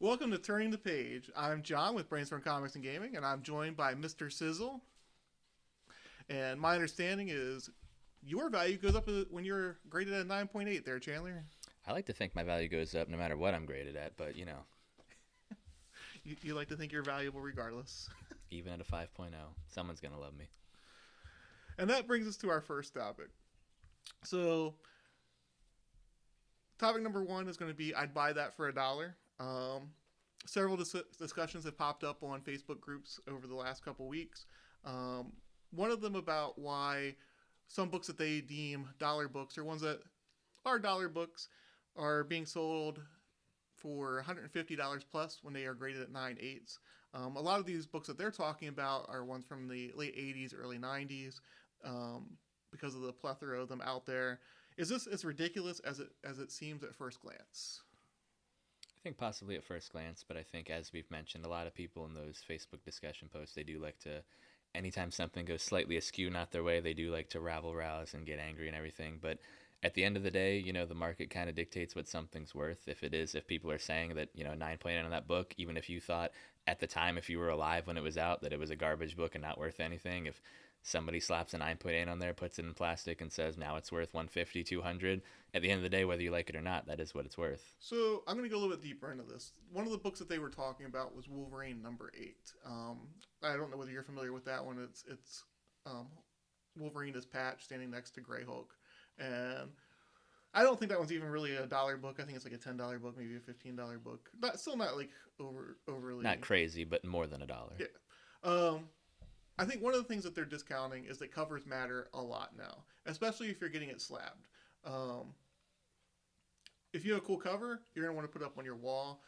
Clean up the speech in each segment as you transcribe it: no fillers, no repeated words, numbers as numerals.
Welcome to Turning the Page. I'm John with Brainstorm Comics and Gaming, and I'm joined by Mr. Sizzle. And my understanding is your value goes up when you're graded at 9.8 there, Chandler. I like to think my value goes up no matter what I'm graded at, but You like to think you're valuable regardless. even at a 5.0, someone's going to love me. And that brings us to our first topic. So, topic number one is going to be I'd buy that for $1. Several discussions have popped up on Facebook groups over the last couple weeks. One of them about why some books that they deem dollar books, or ones that are dollar books, are being sold for $150 plus when they are graded at 9.8s. A lot of these books that they're talking about are ones from the late 80s, early 90s, because of the plethora of them out there. Is this as ridiculous as it seems at first glance? I think possibly at first glance, but I think, as we've mentioned, a lot of people in those Facebook discussion posts, they do like to, anytime something goes slightly askew not their way, they do like to rabble-rouse and get angry and everything. But at the end of the day, the market kind of dictates what something's worth. If people are saying that, 9.8 on that book, even if you thought at the time, if you were alive when it was out, that it was a garbage book and not worth anything, if somebody slaps a 9.8 on there, puts it in plastic, and says now it's worth 150, 200, at the end of the day, whether you like it or not, that is what it's worth. So I'm going to go a little bit deeper into this. One of the books that they were talking about was Wolverine number 8. I don't know whether you're familiar with that one. It's Wolverine is Patch standing next to Grey Hulk, and I don't think that one's even really a dollar book. I think it's like a $10 book, maybe a $15 book. Still not like overly. Not crazy, but more than $1. Yeah. I think one of the things that they're discounting is that covers matter a lot now, especially if you're getting it slabbed. If you have a cool cover, you're going to want to put it up on your wall.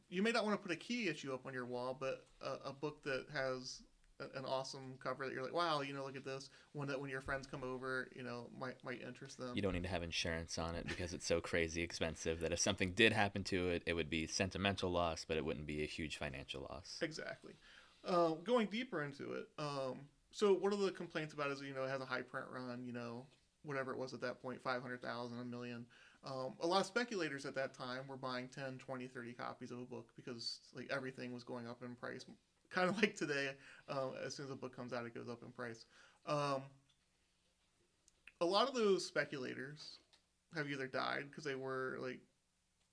You may not want to put a key issue up on your wall, but a book that has an awesome cover that you're like, wow, look at this. One that when your friends come over, might interest them. You don't need to have insurance on it because it's so crazy expensive that if something did happen to it, it would be sentimental loss, but it wouldn't be a huge financial loss. Exactly. Going deeper into it, so one of the complaints about it is, it has a high print run, whatever it was at that point, 500,000, a million. A lot of speculators at that time were buying 10, 20, 30 copies of a book because like everything was going up in price. Kind of like today, as soon as a book comes out, it goes up in price. A lot of those speculators have either died because they were like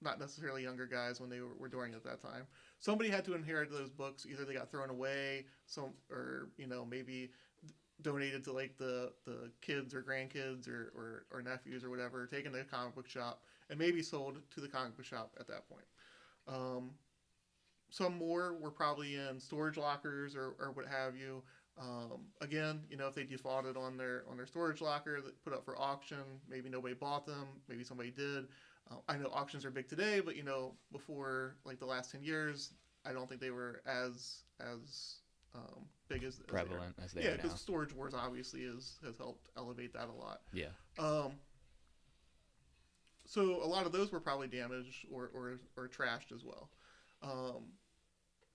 not necessarily younger guys when they were doing it at that time. Somebody had to inherit those books. Either they got thrown away, or maybe donated to like the kids or grandkids or nephews or whatever, taken to a comic book shop and maybe sold to the comic book shop at that point. Some more were probably in storage lockers or what have you. Again, if they defaulted on their storage locker, that put up for auction, maybe nobody bought them, maybe somebody did. I know auctions are big today, but before like the last 10 years, I don't think they were as big as prevalent as they are now. Yeah, because Storage Wars obviously has helped elevate that a lot. Yeah. So a lot of those were probably damaged or trashed as well.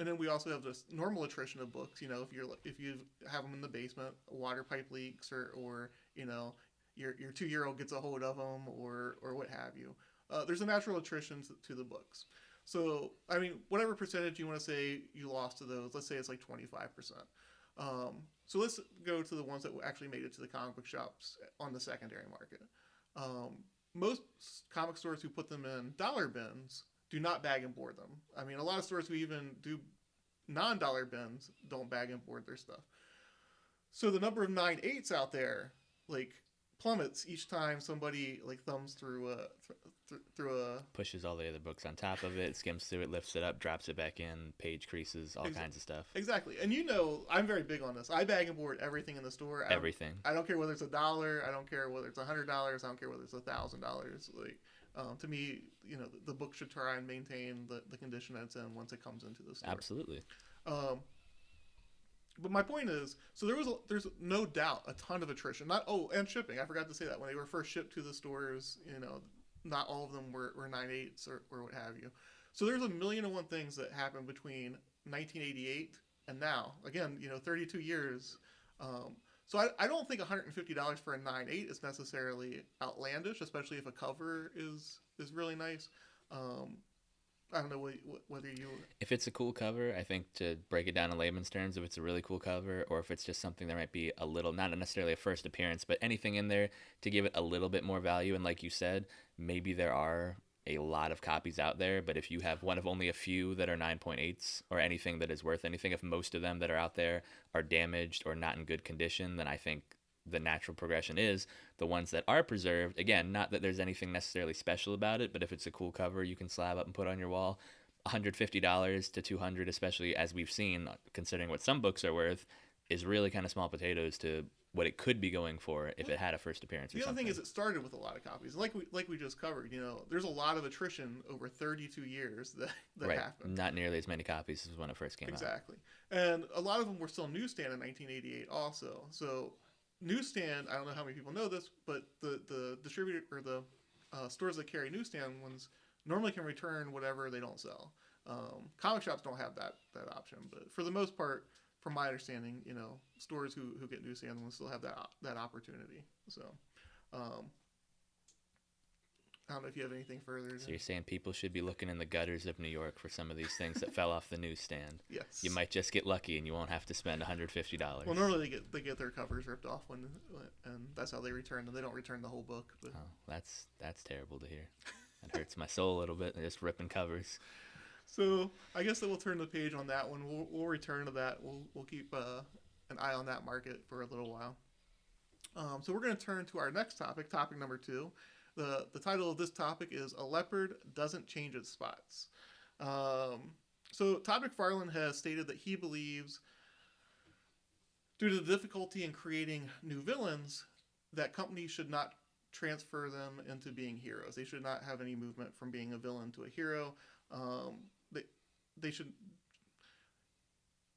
And then we also have this normal attrition of books. If you have them in the basement, a water pipe leaks, or your 2-year-old gets a hold of them, or what have you. There's a natural attrition to the books. So, I mean, whatever percentage you want to say you lost to those, let's say it's like 25%. So let's go to the ones that actually made it to the comic book shops on the secondary market. Most comic stores who put them in dollar bins do not bag and board them. I mean, a lot of stores who even do non-dollar bins don't bag and board their stuff. So the number of 9.8s out there, like, plummets each time somebody like thumbs through a pushes all the other books on top of it, skims through it, lifts it up, drops it back in, page creases, all kinds of stuff. Exactly. And I'm very big on this. I bag and board everything in the store. Everything. I don't care whether it's $1. I don't care whether it's $100. I don't care whether it's $1,000. Like, to me, the book should try and maintain the condition that it's in once it comes into the store. Absolutely. But my point is, so there's no doubt a ton of attrition. And shipping. I forgot to say that when they were first shipped to the stores, not all of them were 9.8s or what have you. So there's a million and one things that happened between 1988 and now. Again, 32 years. So I don't think $150 for a 9.8 is necessarily outlandish, especially if a cover is really nice. I don't know whether you. If it's a cool cover, I think to break it down in layman's terms, if it's a really cool cover, or if it's just something that might be a little, not necessarily a first appearance, but anything in there to give it a little bit more value. And like you said, maybe there are a lot of copies out there, but if you have one of only a few that are 9.8s or anything that is worth anything, if most of them that are out there are damaged or not in good condition, then I think the natural progression is the ones that are preserved. Again, not that there's anything necessarily special about it, but if it's a cool cover you can slab up and put on your wall, $150 to $200, especially as we've seen, considering what some books are worth, is really kind of small potatoes to what it could be going for if it had a first appearance. The other thing is, it started with a lot of copies, like we just covered. There's a lot of attrition over 32 years that right. happened. Not nearly as many copies as when it first came out. Exactly, and a lot of them were still newsstand in 1988, also. So newsstand, I don't know how many people know this, but the distributor or the stores that carry newsstand ones normally can return whatever they don't sell. Comic shops don't have that option, but for the most part, from my understanding, stores who get newsstand ones still have that opportunity. So, I don't know if you have anything further. So you're saying people should be looking in the gutters of New York for some of these things that fell off the newsstand? Yes. You might just get lucky, and you won't have to spend $150. Well, normally they get their covers ripped off and that's how they return them. They don't return the whole book. But. Oh, that's terrible to hear. That hurts my soul a little bit. They're just ripping covers. So I guess that we'll turn the page on that one. We'll return to that. We'll keep an eye on that market for a little while. So we're going to turn to our next topic number 2. The title of this topic is "A Leopard Doesn't Change Its Spots." So Todd McFarlane has stated that he believes, due to the difficulty in creating new villains, that companies should not transfer them into being heroes. They should not have any movement from being a villain to a hero. They should,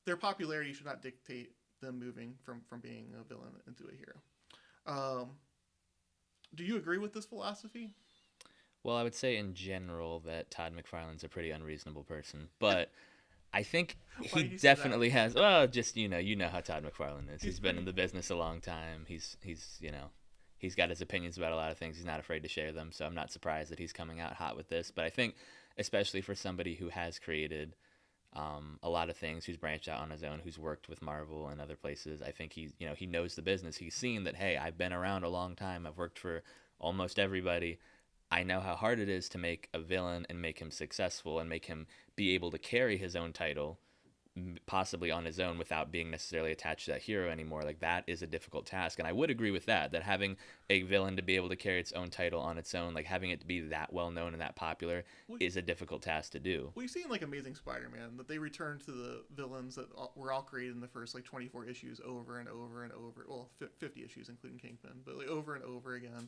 their popularity should not dictate them moving from being a villain into a hero. Do you agree with this philosophy? Well, I would say in general that Todd McFarlane's a pretty unreasonable person, but I think he definitely has. Well, just you know how Todd McFarlane is. He's been in the business a long time. He's got his opinions about a lot of things. He's not afraid to share them. So I'm not surprised that he's coming out hot with this. But I think, especially for somebody who has created a lot of things, who's branched out on his own, who's worked with Marvel and other places, I think he knows the business. He's seen that, hey, I've been around a long time. I've worked for almost everybody. I know how hard it is to make a villain and make him successful and make him be able to carry his own title, possibly on his own, without being necessarily attached to that hero anymore. Like, that is a difficult task. And I would agree with that having a villain to be able to carry its own title on its own, like having it to be that well known and that popular, is a difficult task to do. Well, you see in like Amazing Spider-Man that they return to the villains that were all created in the first like 24 issues over and over and over. Well, 50 issues including Kingpin, but like over and over again.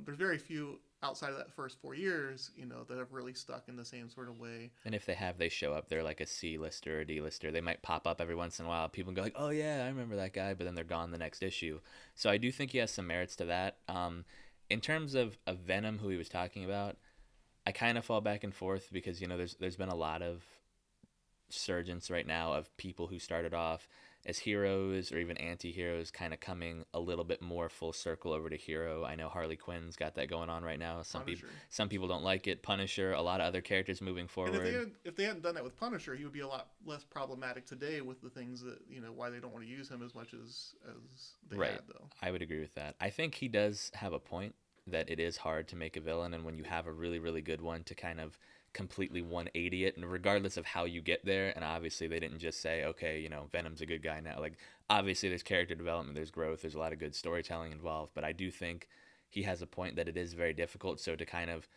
There's very few outside of that first 4 years, that have really stuck in the same sort of way. And if they have, they show up. They're like a C-lister or a D-lister. They might pop up every once in a while. People go like, oh yeah, I remember that guy, but then they're gone the next issue. So I do think he has some merits to that. In terms of Venom, who he was talking about, I kind of fall back and forth because, there's been a lot of surgence right now of people who started off as heroes or even anti-heroes kind of coming a little bit more full circle over to hero. I know Harley Quinn's got that going on right now. Some people don't like it. Punisher, a lot of other characters moving forward. And if they hadn't done that with Punisher, he would be a lot less problematic today with the things that, why they don't want to use him as much as they had, though. I would agree with that. I think he does have a point that it is hard to make a villain, and when you have a really, really good one, to kind of completely 180 it, and regardless of how you get there. And obviously they didn't just say, okay, Venom's a good guy now. Like, obviously there's character development, there's growth, there's a lot of good storytelling involved, but I do think he has a point that it is very difficult. So to kind of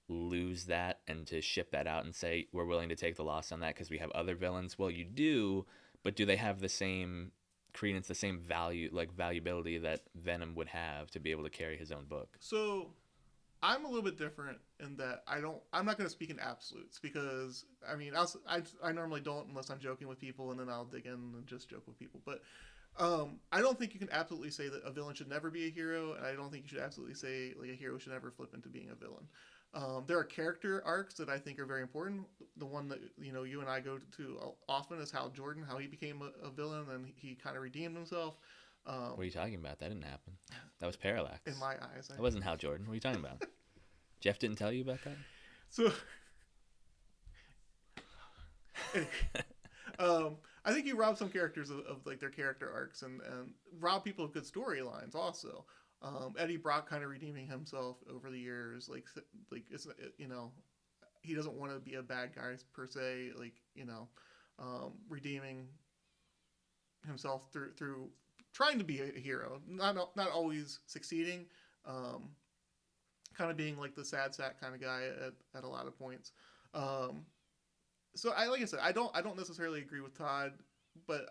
lose that and to ship that out and say we're willing to take the loss on that because we have other villains, well, you do, but do they have the same credence, the same value, like valuability that Venom would have to be able to carry his own book? So I'm a little bit different in that I'm not going to speak in absolutes because, I normally don't unless I'm joking with people, and then I'll dig in and just joke with people. But I don't think you can absolutely say that a villain should never be a hero, and I don't think you should absolutely say like a hero should never flip into being a villain. There are character arcs that I think are very important. The one that, you and I go to often is how he became a villain and he kind of redeemed himself. What are you talking about? That didn't happen. That was Parallax. In my eyes. That wasn't Hal Jordan. What are you talking about? Jeff didn't tell you about that? So, I think he robbed some characters of like their character arcs and robbed people of good storylines also. Eddie Brock kind of redeeming himself over the years, like it's you know he doesn't want to be a bad guy per se, like redeeming himself through trying to be a hero, not always succeeding. Um, Kind of being like the sad sack kind of guy at a lot of points. Um, so like I said, I don't necessarily agree with Todd, but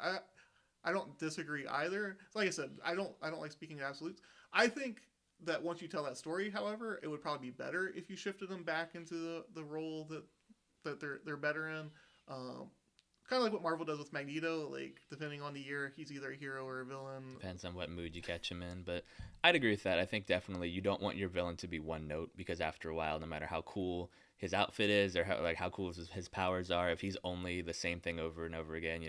I don't disagree either. Like I said, I don't like speaking in absolutes. I think that once you tell that story, however, it would probably be better if you shifted them back into the role that they're better in. Um, Kind of like what Marvel does with Magneto. Like depending on the year, he's either a hero or a villain. Depends on what mood you catch him in, but I'd agree with that. I think definitely you don't want your villain to be one note, because after a while, no matter how cool his outfit is or how cool his powers are, if he's only the same thing over and over again,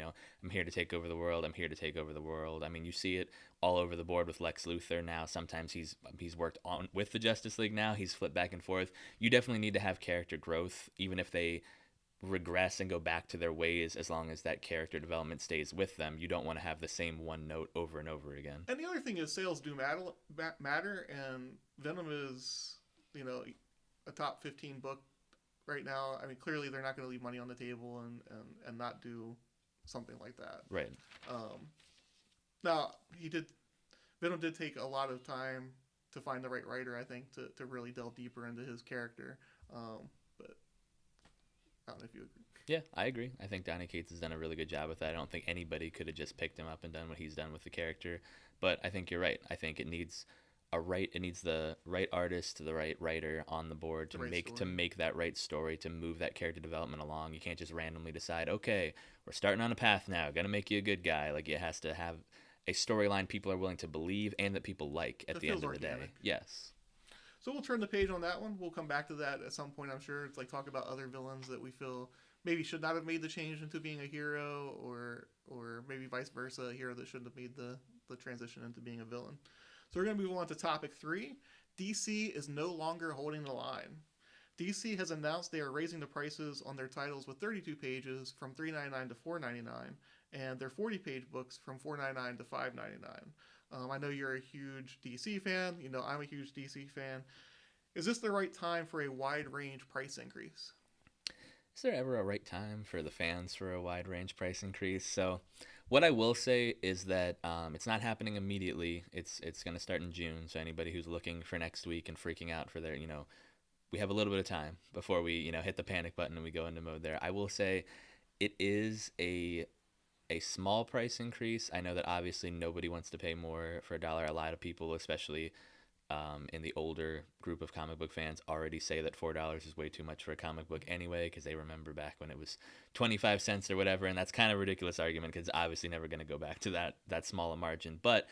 I'm here to take over the world. I'm here to take over the world. I mean, you see it all over the board with Lex Luthor now. Sometimes he's worked on with the Justice League now. He's flipped back and forth. You definitely need to have character growth, even if they regress and go back to their ways. As long as that character development stays with them, you don't want to have the same one note over and over again. And the other thing is sales do matter, and Venom is a top 15 book right now. I mean, clearly they're not going to leave money on the table and not do something like that. Right. Now Venom did take a lot of time to find the right writer, I think, to really delve deeper into his character. But I don't know if you agree. Yeah, I agree. I think Donny Cates has done a really good job with that. I don't think anybody could have just picked him up and done what he's done with the character. But I think you're right. I think it needs the right artist, the right writer on the board to make that right story, to move that character development along. You can't just randomly decide, okay, we're starting on a path now, gotta make you a good guy. Like, it has to have a storyline people are willing to believe and that people like at the end of the day. Yes. So we'll turn the page on that one. We'll come back to that at some point, I'm sure. It's like talk about other villains that we feel maybe should not have made the change into being a hero, or maybe vice versa, a hero that shouldn't have made the transition into being a villain. So we're going to move on to topic 3. DC is no longer holding the line. DC has announced they are raising the prices on their titles with 32 pages from $3.99 to $4.99, and their 40-page books from $4.99 to $5.99. I know you're a huge DC fan. I'm a huge DC fan. Is this the right time for a wide range price increase? Is there ever a right time for the fans for a wide range price increase? So what I will say is that it's not happening immediately. It's going to start in June. So anybody who's looking for next week and freaking out for their, we have a little bit of time before we, hit the panic button and we go into mode there. I will say it is a small price increase. I know that obviously nobody wants to pay more for $1. A lot of people, especially in the older group of comic book fans, already say that $4 is way too much for a comic book anyway, because they remember back when it was 25 cents or whatever, and that's kind of a ridiculous argument because it's obviously never going to go back to that small a margin. But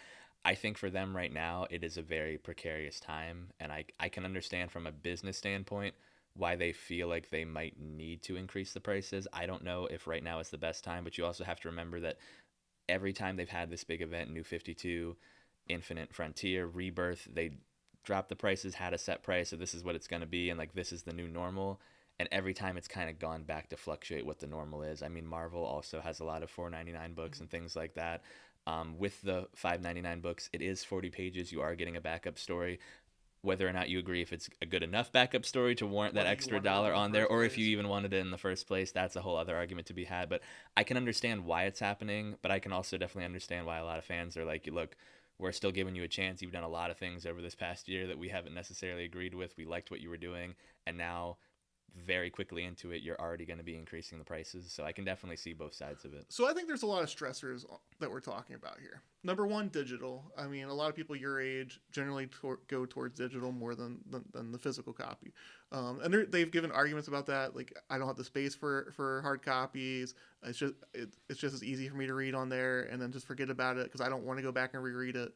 I think for them right now, it is a very precarious time, and I can understand from a business standpoint why they feel like they might need to increase the prices. I don't know if right now is the best time, but you also have to remember that every time they've had this big event, New 52, Infinite Frontier, Rebirth, they dropped the prices, had a set price, so this is what it's going to be, and like this is the new normal. And every time it's kind of gone back to fluctuate what the normal is. I mean, Marvel also has a lot of $4.99 books and things like that. With the $5.99 books, it is 40 pages. You are getting a backup story. Whether or not you agree if it's a good enough backup story to warrant that extra $1 on there, or if you even wanted it in the first place, that's a whole other argument to be had. But I can understand why it's happening, but I can also definitely understand why a lot of fans are like, look, we're still giving you a chance. You've done a lot of things over this past year that we haven't necessarily agreed with. We liked what you were doing, and now very quickly into it, you're already going to be increasing the prices. So I can definitely see both sides of it. So I think there's a lot of stressors that we're talking about here. Number one, digital. I mean, a lot of people your age generally go towards digital more than the physical copy. And they've given arguments about that. Like, I don't have the space for hard copies. It's just as easy for me to read on there and then just forget about it because I don't want to go back and reread it.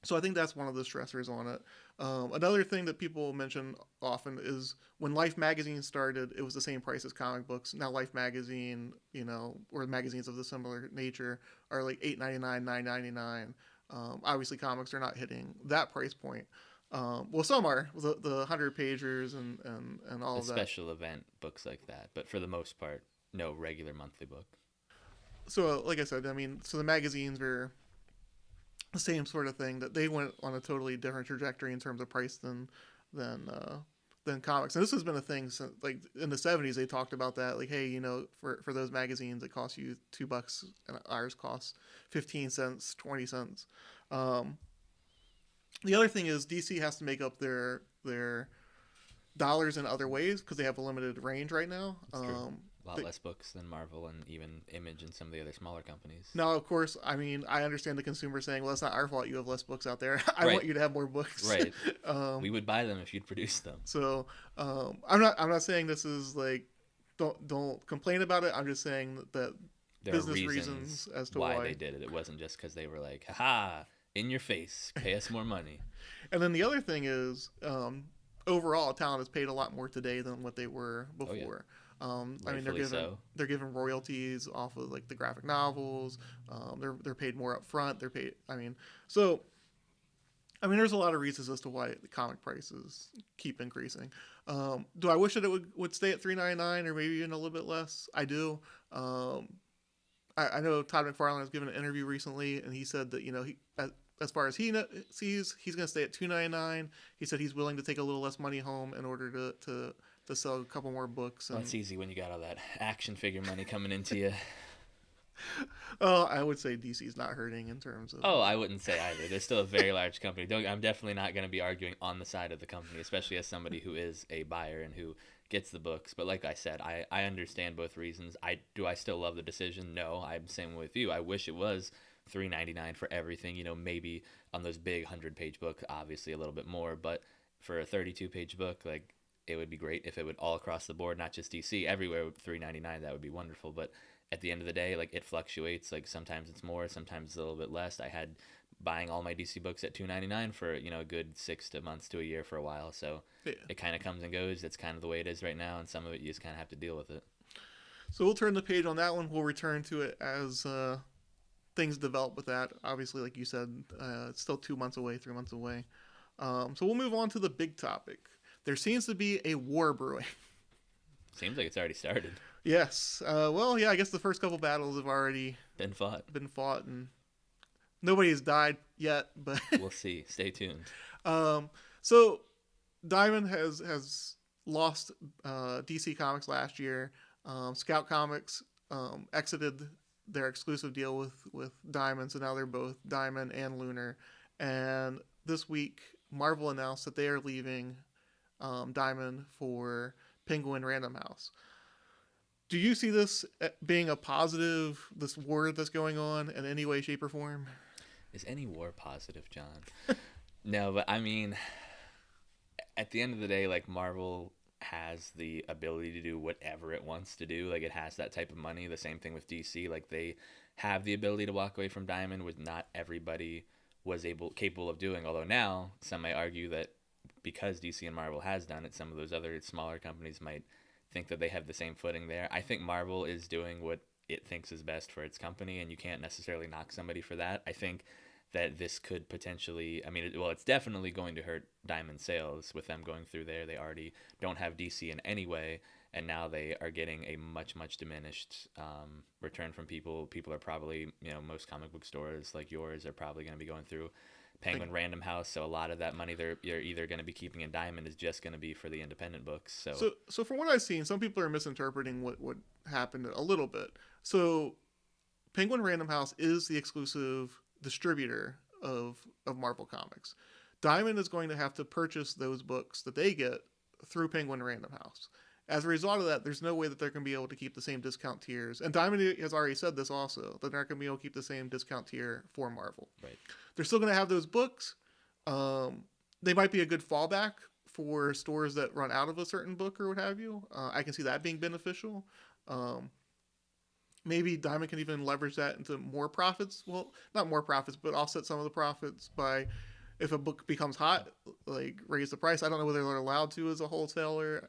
So I think that's one of the stressors on it. Another thing that people mention often is when Life magazine started, it was the same price as comic books. Now Life magazine, or magazines of the similar nature are like $8.99, $9.99. Obviously comics are not hitting that price point. Well, some are, the 100 pagers and all of that. Special event books like that, but for the most part, No regular monthly book. So, like I said, I mean, so the magazines are the same sort of thing. That they went on a totally different trajectory in terms of price than than comics. And this has been a thing since like in the '70s. They talked about that, like, hey, you know, for those magazines, it costs you $2, and ours costs 15 cents, 20 cents. Um, the other thing is DC has to make up their dollars in other ways because they have a limited range right now. It's true. A lot less books than Marvel and even Image and some of the other smaller companies. Now, of course, I mean, I understand the consumer saying, well, it's not our fault you have less books out there. I Right. want you to have more books. Right. We would buy them if you'd produce them. So I'm not saying this is like don't complain about it. I'm just saying that There business are reasons as to why they did it. It wasn't just because they were like, haha, in your face, pay us more money. And then the other thing is, overall, talent is paid a lot more today than what they were before. Oh, yeah. I mean, they're given royalties off of like the graphic novels. They're paid more up front. They're paid. I mean, so I mean, there's a lot of reasons as to why the comic prices keep increasing. Do I wish that it would stay at $3.99 or maybe even a little bit less? I do. I know Todd McFarlane has given an interview recently, and he said that, you know, as far as he sees, he's going to stay at $2.99. He said he's willing to take a little less money home in order to sell a couple more books. Well, it's easy when you got all that action figure money coming into you. I would say DC's not hurting in terms of... Oh, I wouldn't say either. They're still a very large company. I'm definitely not going to be arguing on the side of the company, especially as somebody who is a buyer and who gets the books. But like I said, I understand both reasons. Do I still love the decision? No, I'm the same with you. I wish it was $3.99 for everything. You know, maybe on those big 100-page books, obviously a little bit more. But for a 32-page book, like, it would be great if it would all across the board, not just DC, everywhere with $3.99. That would be wonderful. But at the end of the day, like, it fluctuates. Like, sometimes it's more, sometimes it's a little bit less. I had buying all my DC books at $2.99 for, you know, a good 6 months to a year for a while. So yeah. It kind of comes and goes. That's kind of the way it is right now, and some of it you just kind of have to deal with it. So we'll turn the page on that one. We'll return to it as things develop with that. Obviously, like you said, it's still 2 months away, 3 months away. So we'll move on to the big topic. There seems to be a war brewing. Seems like it's already started. Yes. Well, yeah, I guess the first couple battles have already been fought, and nobody has died yet, but we'll see. Stay tuned. So Diamond has lost DC Comics last year. Scout Comics exited their exclusive deal with Diamond, so now they're both Diamond and Lunar. And this week, Marvel announced that they are leaving Diamond for Penguin Random House. Do you see this being a positive, this war that's going on, in any way, shape, or form? Is any war positive, John? No, but I mean, at the end of the day, like, Marvel has the ability to do whatever it wants to do. Like, it has that type of money. The same thing with DC. Like, they have the ability to walk away from Diamond, which not everybody was capable of doing. Although now, some may argue that because DC and Marvel has done it, some of those other smaller companies might think that they have the same footing there. I think Marvel is doing what it thinks is best for its company, and you can't necessarily knock somebody for that. I think that this could potentially, I mean, it's definitely going to hurt Diamond sales with them going through there. They already don't have DC in any way, and now they are getting a much, much diminished return from people. People are probably, you know, most comic book stores like yours are probably going to be going through Penguin Random House, so a lot of that money you're either going to be keeping in Diamond is just going to be for the independent books. So from what I've seen, some people are misinterpreting what happened a little bit. So Penguin Random House is the exclusive distributor of Marvel Comics. Diamond is going to have to purchase those books that they get through Penguin Random House. As a result of that, there's no way that they're going to be able to keep the same discount tiers. And Diamond has already said this also, that they're not going to be able to keep the same discount tier for Marvel. Right. They're still going to have those books. They might be a good fallback for stores that run out of a certain book or what have you. I can see that being beneficial. Maybe Diamond can even leverage that into more profits. Well, not more profits, but offset some of the profits by, if a book becomes hot, like, raise the price. I don't know whether they're allowed to as a wholesaler.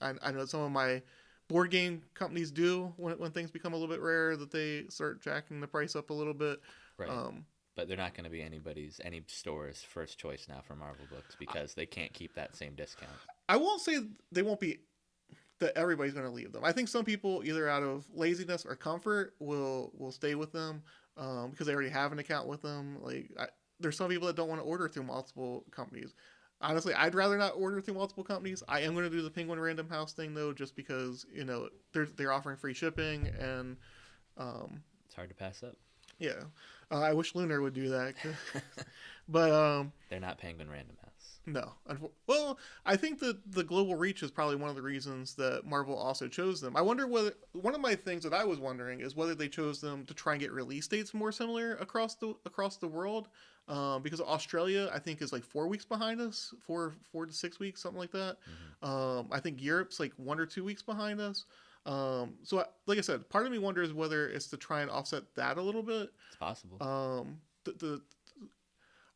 I know some of my board game companies do when things become a little bit rare, that they start jacking the price up a little bit. Right. But they're not going to be any store's first choice now for Marvel books because they can't keep that same discount. I won't say they won't be. that everybody's going to leave them. I think some people, either out of laziness or comfort, will stay with them because they already have an account with them. There's some people that don't want to order through multiple companies. Honestly, I'd rather not order through multiple companies. I am going to do the Penguin Random House thing though, just because they're offering free shipping and it's hard to pass up. Yeah, I wish Lunar would do that, but they're not Penguin Random House. No. Well, I think that the global reach is probably one of the reasons that Marvel also chose them. I wonder whether one of my things that I was wondering is whether they chose them to try and get release dates more similar across the world, because Australia I think is like 4 weeks behind us, 4 to 6 weeks, something like that. Mm-hmm. I think Europe's like 1 or 2 weeks behind us. Like I said, part of me wonders whether it's to try and offset that a little bit. It's possible.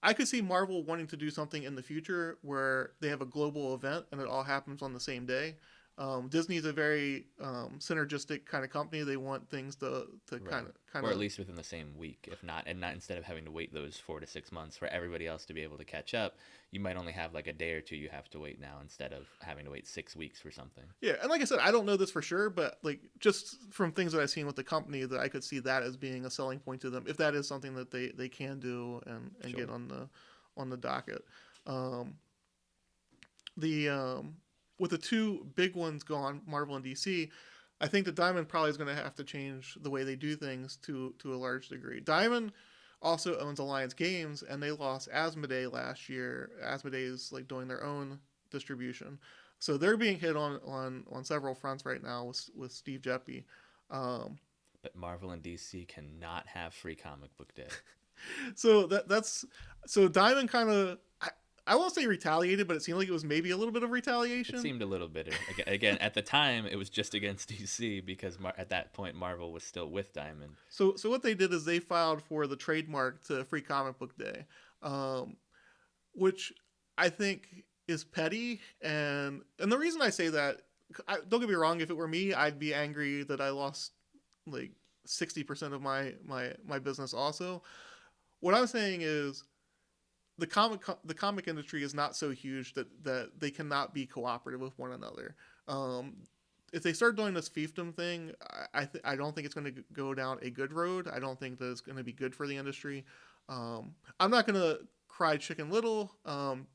I could see Marvel wanting to do something in the future where they have a global event and it all happens on the same day. Disney is a very synergistic kind of company. They want things to kind of, or at least within the same week, if not, and not instead of having to wait those 4 to 6 months for everybody else to be able to catch up. You might only have like a day or two you have to wait now instead of having to wait 6 weeks for something. Yeah, and like I said, I don't know this for sure, but like just from things that I've seen with the company, that I could see that as being a selling point to them if that is something that they can do and sure. Get on the docket. With the two big ones gone, Marvel and DC, I think that Diamond probably is going to have to change the way they do things to a large degree. Diamond also owns Alliance Games, and they lost Asmodee last year. Asmodee is like doing their own distribution, so they're being hit on several fronts right now with Steve Geppi. But Marvel and DC cannot have free comic book day. So so Diamond kind of. I won't say retaliated, but it seemed like it was maybe a little bit of retaliation. It seemed a little bit. Again, at the time, it was just against DC because at that point, Marvel was still with Diamond. So what they did is they filed for the trademark to Free Comic Book Day, which I think is petty. And the reason I say that, don't get me wrong, if it were me, I'd be angry that I lost like 60% of my business also. What I'm saying is, the comic industry is not so huge that they cannot be cooperative with one another. If they start doing this fiefdom thing, I don't think it's going to go down a good road. I don't think that it's going to be good for the industry. I'm not going to cry chicken little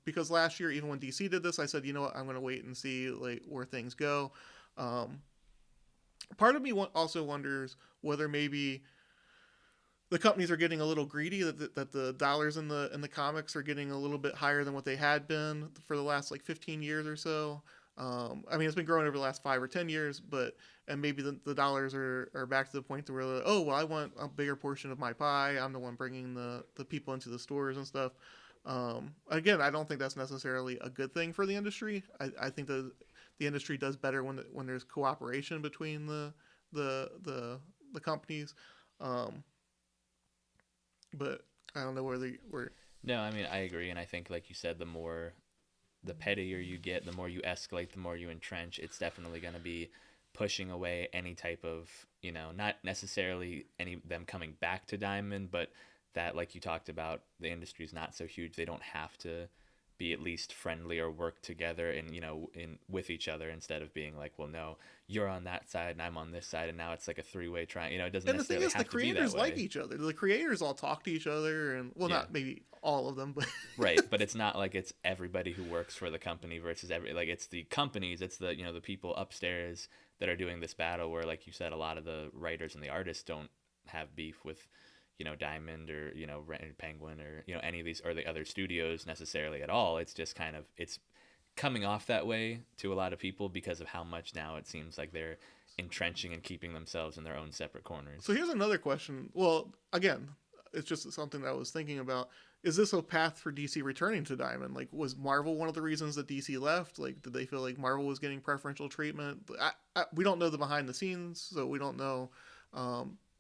because last year, even when DC did this, I said, you know what, I'm going to wait and see like where things go. Part of me also wonders whether maybe the companies are getting a little greedy, that the dollars in the comics are getting a little bit higher than what they had been for the last like 15 years or so. I mean, it's been growing over the last 5 or 10 years, and maybe the dollars are back to the point where, oh, well, I want a bigger portion of my pie. I'm the one bringing the people into the stores and stuff. Again, I don't think that's necessarily a good thing for the industry. I think the industry does better when there's cooperation between the companies. But I don't know where No, I mean, I agree. And I think, like you said, the pettier you get, the more you escalate, the more you entrench, it's definitely going to be pushing away any type of, not necessarily them coming back to Diamond, but that, like you talked about, the industry is not so huge. They don't have to be at least friendly or work together and with each other, instead of being like, well, no, you're on that side and I'm on this side, and now it's like a three-way triangle. It doesn't necessarily have to be that way. And the thing is, the creators like each other. The creators all talk to each other, and not maybe all of them, but right. But it's not like it's everybody who works for the company versus it's the companies. It's the the people upstairs that are doing this battle. Where, like you said, a lot of the writers and the artists don't have beef with Diamond or Penguin or any of these or the other studios necessarily at all. It's just kind of it's coming off that way to a lot of people because of how much now it seems like they're entrenching and keeping themselves in their own separate corners. So here's another question. Well, again, it's just something that I was thinking about. Is this a path for DC returning to Diamond? Like, was Marvel one of the reasons that DC left? Like, did they feel like Marvel was getting preferential treatment? We don't know the behind the scenes, so we don't know.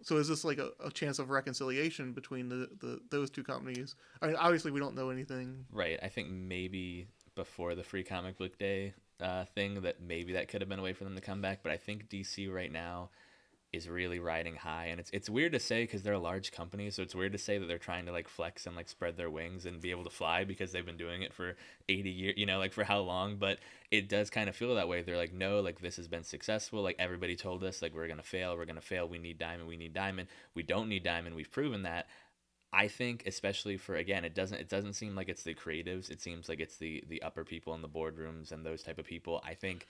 So is this like a chance of reconciliation between those two companies? I mean, obviously we don't know anything. Right. I think maybe before the Free Comic Book Day thing, that maybe that could have been a way for them to come back. But I think DC right now, is really riding high, and it's weird to say because they're a large company, so it's weird to say that they're trying to like flex and like spread their wings and be able to fly because they've been doing it for 80 years, like for how long. But it does kind of feel that way. They're like, no, like this has been successful, like everybody told us like we're gonna fail, we need diamond, we don't need diamond, we've proven that. I think especially for, again, it doesn't seem like it's the creatives. It seems like it's the upper people in the boardrooms and those type of people. I think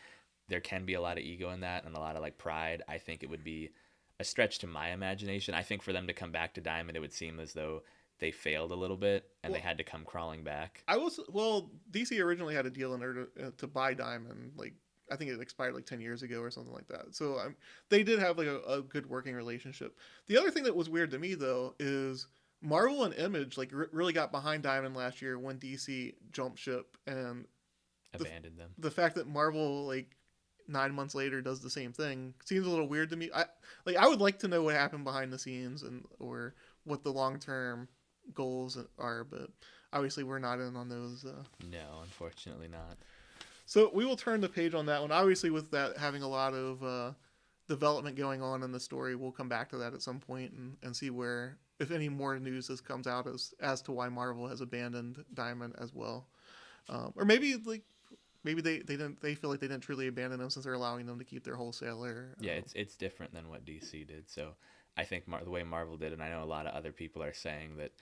there can be a lot of ego in that and a lot of like pride. I think it would be a stretch to my imagination. I think for them to come back to Diamond, it would seem as though they failed a little bit and they had to come crawling back. DC originally had a deal in order to buy Diamond, like I think it expired like 10 years ago or something like that. So they did have like a good working relationship. The other thing that was weird to me though is Marvel and Image like really got behind Diamond last year when DC jumped ship, and abandoned them. The fact that Marvel like 9 months later does the same thing seems a little weird to me. I would like to know what happened behind the scenes and or what the long-term goals are, but obviously we're not in on those. No, unfortunately not. So we will turn the page on that one. Obviously, with that having a lot of development going on in the story, we'll come back to that at some point and see where, if any more news comes out as to why Marvel has abandoned Diamond as well, or maybe they feel like they didn't truly abandon them since they're allowing them to keep their wholesaler. Yeah, it's different than what DC did. So I think the way Marvel did, and I know a lot of other people are saying that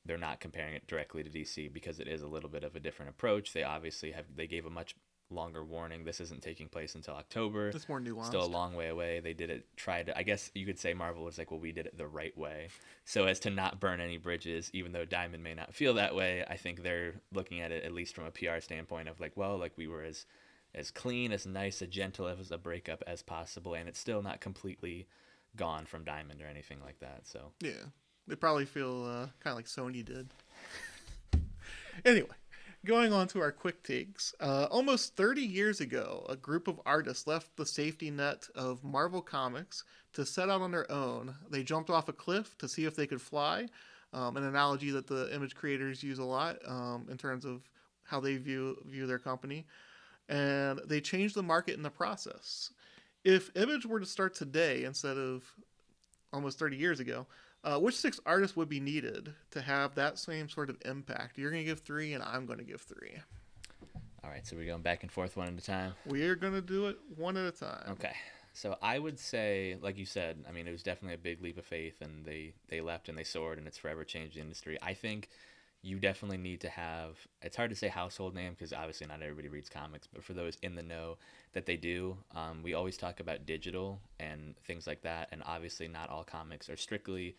they're not comparing it directly to DC because it is a little bit of a different approach. They obviously they gave a much longer warning. This isn't taking place until October. It's more nuanced. Still a long way away. They did it, I guess you could say Marvel was like, well, we did it the right way, so as to not burn any bridges, even though Diamond may not feel that way. I think they're looking at it, at least from a PR standpoint, of like, well, like we were as clean, as nice, as gentle as a breakup as possible, and it's still not completely gone from Diamond or anything like that. So yeah, they probably feel kind of like Sony did. Anyway, going on to our quick takes. Almost 30 years ago, a group of artists left the safety net of Marvel Comics to set out on their own. They jumped off a cliff to see if they could fly, an analogy that the Image creators use a lot in terms of how they view their company. And they changed the market in the process. If Image were to start today instead of almost 30 years ago, which 6 artists would be needed to have that same sort of impact? You're going to give 3, and I'm going to give 3. All right, so we're going back and forth one at a time? We are going to do it one at a time. Okay. So I would say, like you said, I mean, it was definitely a big leap of faith, and they left and they soared, and it's forever changed the industry. I think you definitely need to have, it's hard to say household name because obviously not everybody reads comics, but for those in the know that they do, we always talk about digital and things like that, and obviously not all comics are strictly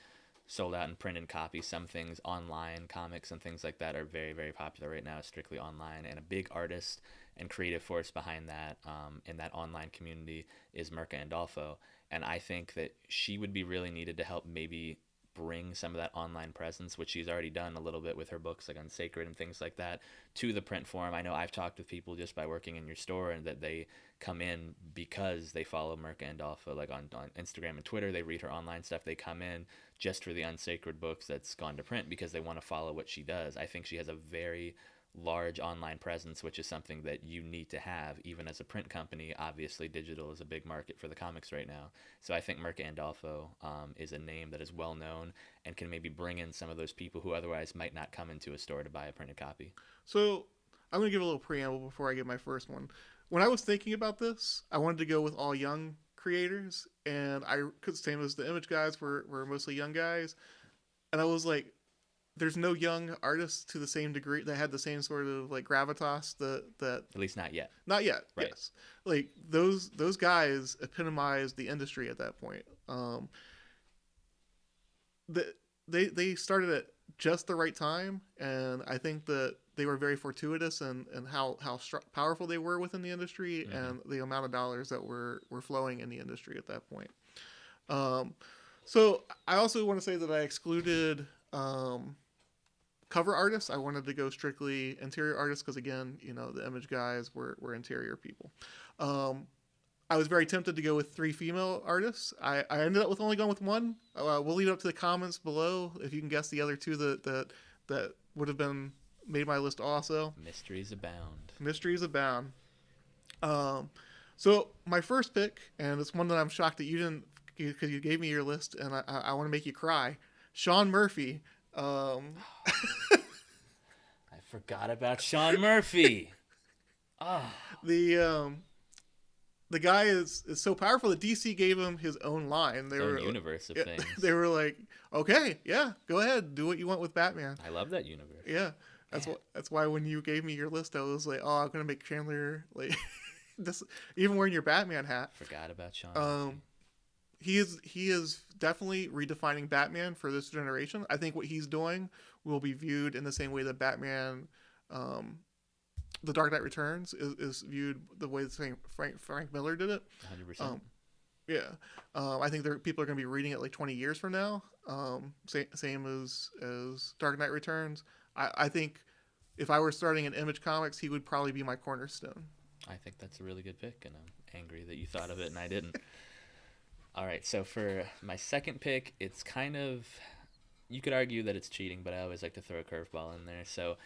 sold out in print and copy. Some things, online comics and things like that, are very, very popular right now, strictly online, and a big artist and creative force behind that in that online community is Mirka Andolfo, and I think that she would be really needed to help maybe bring some of that online presence, which she's already done a little bit with her books like Unsacred and things like that, to the print form. I know I've talked with people just by working in your store, and that they come in because they follow Mirka Andolfo, like on Instagram and Twitter. They read her online stuff. They come in just for the Unsacred books that's gone to print because they want to follow what she does. I think she has a very large online presence, which is something that you need to have even as a print company. Obviously digital is a big market for the comics right now, so I think Mirka Andolfo is a name that is well known and can maybe bring in some of those people who otherwise might not come into a store to buy a printed copy. So I'm going to give a little preamble before I give my first one. When I was thinking about this, I wanted to go with all young creators, and I could, same as the Image guys were mostly young guys, and I was like, there's no young artists to the same degree that had the same sort of like gravitas that at least not yet. Not yet. Right. Yes. Like those guys epitomized the industry at that point. They started at just the right time, and I think that they were very fortuitous and how powerful they were within the industry, mm-hmm. and the amount of dollars that were flowing in the industry at that point. So I also want to say that I excluded cover artists. I wanted to go strictly interior artists because, again, the Image guys were interior people. I was very tempted to go with 3 female artists. I ended up with only going with 1. We'll leave it up to the comments below if you can guess the other 2 that would have been made my list also. Mysteries abound. Mysteries abound. So my first pick, and it's one that I'm shocked that you didn't because you gave me your list, and I want to make you cry. Sean Murphy. Um, I forgot about Sean Murphy. Oh, the the guy is so powerful that DC gave him his own line. They his own were universe of yeah, things. they were like, okay, yeah, go ahead, do what you want with Batman. I love that universe. Yeah, that's why when you gave me your list, I was like, oh, I'm gonna make Chandler like this, even wearing your Batman hat. Forgot about Sean Murphy. He is definitely redefining Batman for this generation. I think what he's doing will be viewed in the same way that Batman, The Dark Knight Returns is viewed the way that Frank Miller did it. 100%. Yeah, I think people are going to be reading it like 20 years from now. Same as Dark Knight Returns. I think if I were starting an Image Comics, he would probably be my cornerstone. I think that's a really good pick, and I'm angry that you thought of it and I didn't. All right, so for my second pick, it's kind of, you could argue that it's cheating, but I always like to throw a curveball in there. So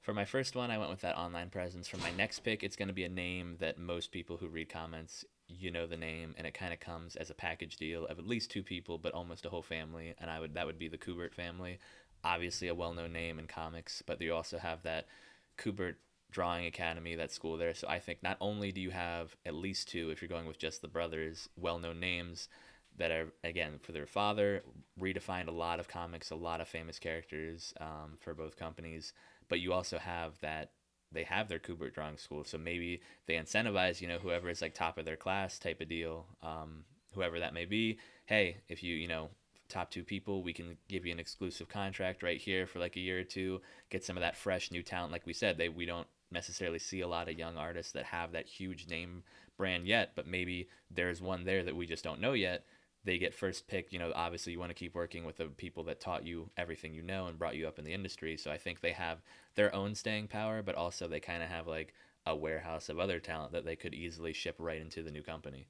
for my first one, I went with that online presence. For my next pick, it's going to be a name that most people who read comments, you know the name, and it kind of comes as a package deal of at least two people, but almost a whole family, and that would be the Kubert family. Obviously a well-known name in comics, but you also have that Kubert Drawing Academy, that school there. So I think not only do you have at least two, if you're going with just the brothers, well-known names that are, again, for their father, redefined a lot of comics, a lot of famous characters for both companies, but you also have that they have their Kubert Drawing School, so maybe they incentivize, whoever is like top of their class type of deal, whoever that may be. Hey, if you top two people, we can give you an exclusive contract right here for like a year or two, get some of that fresh new talent. Like we said, we don't necessarily see a lot of young artists that have that huge name brand yet, but maybe there's one there that we just don't know yet. They get first pick. Obviously you want to keep working with the people that taught you everything you know and brought you up in the industry. So I think they have their own staying power, but also they kind of have like a warehouse of other talent that they could easily ship right into the new company.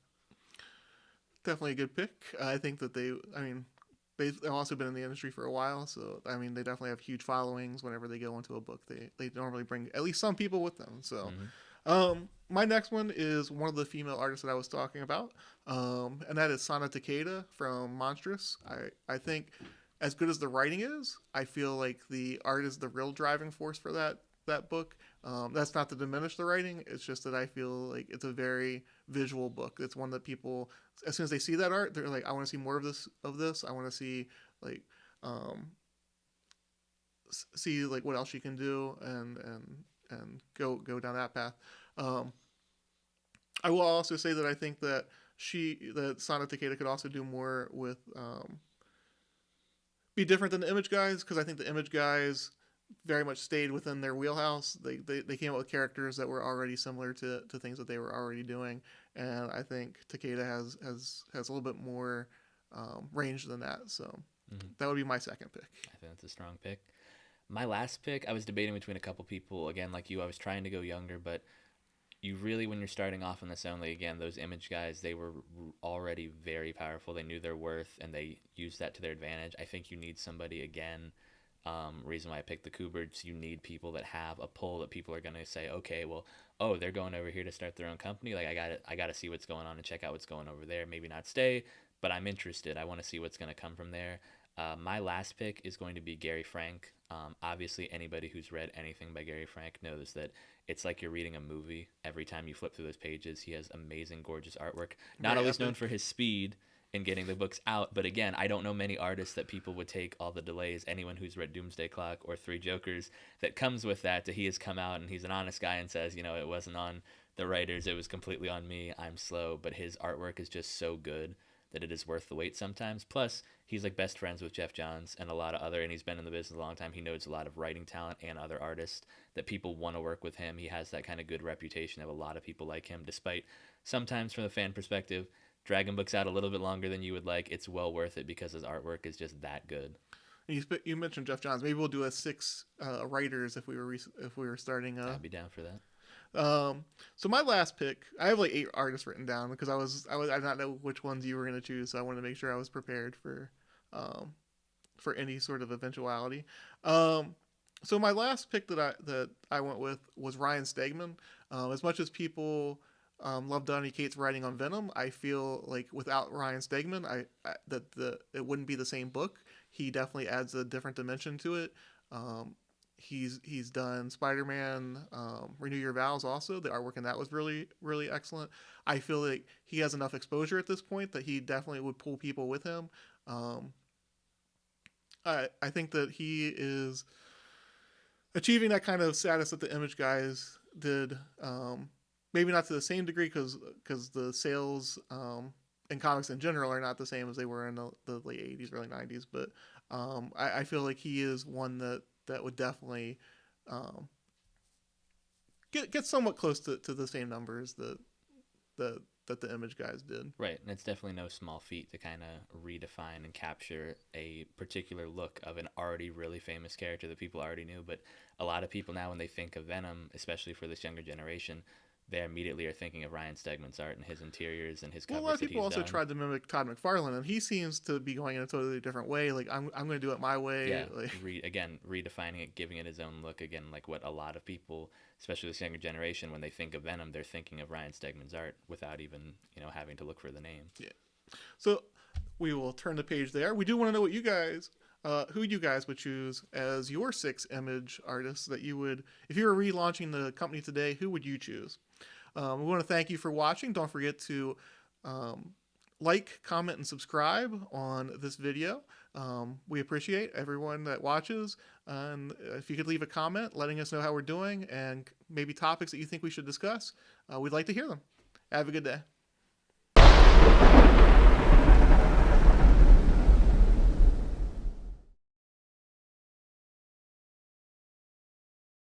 Definitely a good pick. I think that they've also been in the industry for a while, so they definitely have huge followings. Whenever they go into a book, they normally bring at least some people with them. So my next one is one of the female artists that I was talking about, and that is Sana Takeda from Monstrous. I think as good as the writing is, I feel like the art is the real driving force for that book. That's not to diminish the writing. It's just that I feel like it's a very visual book. It's one that people, as soon as they see that art, they're like, I want to see more of this. I want to see like what else she can do and go down that path. I will also say that I think that Sana Takeda could also do more with be different than the Image guys, because I think the Image guys very much stayed within their wheelhouse. They came up with characters that were already similar to things that they were already doing, and I think Takeda has a little bit more range than that. So that would be my second pick. I think that's a strong pick. My last pick, I was debating between a couple people. Again, like you, I was trying to go younger, but you really, when you're starting off on this only, again, those Image guys, they were already very powerful. They knew their worth, and they used that to their advantage. I think you need somebody, again, reason why I picked the Kuberts, you need people that have a pull, that people are going to say, okay, well, they're going over here to start their own company. Like, I got to see what's going on and check out what's going over there. Maybe not stay, but I'm interested. I want to see what's going to come from there. My last pick is going to be Gary Frank. Obviously, anybody who's read anything by Gary Frank knows that it's like you're reading a movie. Every time you flip through those pages, he has amazing, gorgeous artwork. Not always known for his speed in getting the books out, but again, I don't know many artists that people would take all the delays. Anyone who's read Doomsday Clock or Three Jokers, that comes with that he has come out and he's an honest guy and says, it wasn't on the writers, it was completely on me, I'm slow. But his artwork is just so good that it is worth the wait sometimes. Plus, he's like best friends with Jeff Johns and a lot of and he's been in the business a long time. He knows a lot of writing talent and other artists that people want to work with him. He has that kind of good reputation of a lot of people like him, despite sometimes from the fan perspective, dragging books out a little bit longer than you would like. It's well worth it because his artwork is just that good. You mentioned Jeff Johns. Maybe we'll do a 6 writers if we were starting. I'd be down for that. So my last pick, I have like 8 artists written down because I did not know which ones you were going to choose, so I wanted to make sure I was prepared for any sort of eventuality. So my last pick that I went with was Ryan Stegman. As much as people love Donny Cates' writing on Venom. I feel like without Ryan Stegman, it wouldn't be the same book. He definitely adds a different dimension to it. He's done Spider-Man, Renew Your Vows also. The artwork in that was really, really excellent. I feel like he has enough exposure at this point that he definitely would pull people with him. I think that he is achieving that kind of status that the Image guys did. Maybe not to the same degree because the sales in comics in general are not the same as they were in the late 80s, early 90s. But I feel like he is one that would definitely get somewhat close to the same numbers that the Image guys did. Right, and it's definitely no small feat to kind of redefine and capture a particular look of an already really famous character that people already knew. But a lot of people now, when they think of Venom, especially for this younger generation, they immediately are thinking of Ryan Stegman's art and his interiors and his covers. Well, a lot of people also tried to mimic Todd McFarlane, and he seems to be going in a totally different way. Like, I'm going to do it my way. Yeah, like, redefining it, giving it his own look. Again, like what a lot of people, especially this younger generation, when they think of Venom, they're thinking of Ryan Stegman's art without even, having to look for the name. Yeah. So we will turn the page there. We do want to know what you guys, who you guys would choose as your 6 Image artists that you would, if you were relaunching the company today, who would you choose? We want to thank you for watching. Don't forget to like, comment, and subscribe on this video. We appreciate everyone that watches. And if you could leave a comment letting us know how we're doing and maybe topics that you think we should discuss, we'd like to hear them. Have a good day.